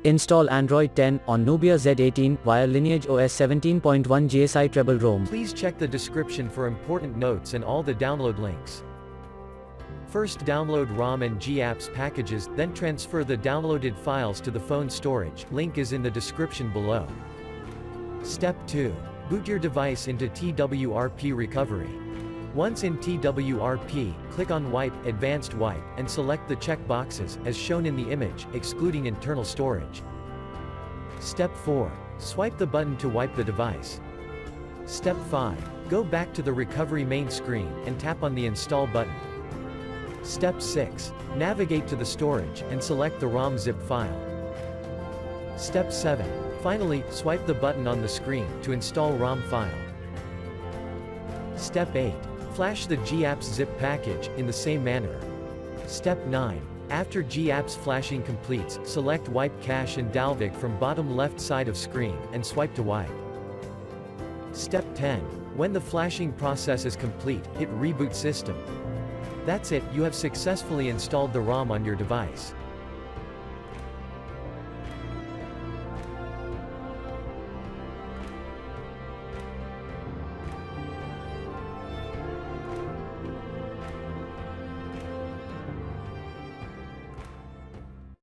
Install Android 10 on Nubia Z18 via LineageOS 17.1 GSI Treble ROM. Please check the description for important notes and all the download links. First download ROM and GApps packages, then transfer the downloaded files to the phone storage. Link is in the description below. Step 2. Boot your device into TWRP recovery. Once in TWRP, click on Wipe, Advanced Wipe, and select the check boxes, as shown in the image, excluding internal storage. Step 4. Swipe the button to wipe the device. Step 5. Go back to the recovery main screen, and tap on the Install button. Step 6. Navigate to the storage, and select the ROM zip file. Step 7. Finally, swipe the button on the screen, to install ROM file. Step 8. Flash the GApps zip package, in the same manner. Step 9. After GApps flashing completes, select Wipe Cache and Dalvik from bottom left side of screen, and swipe to wipe. Step 10. When the flashing process is complete, hit Reboot System. That's it, you have successfully installed the ROM on your device.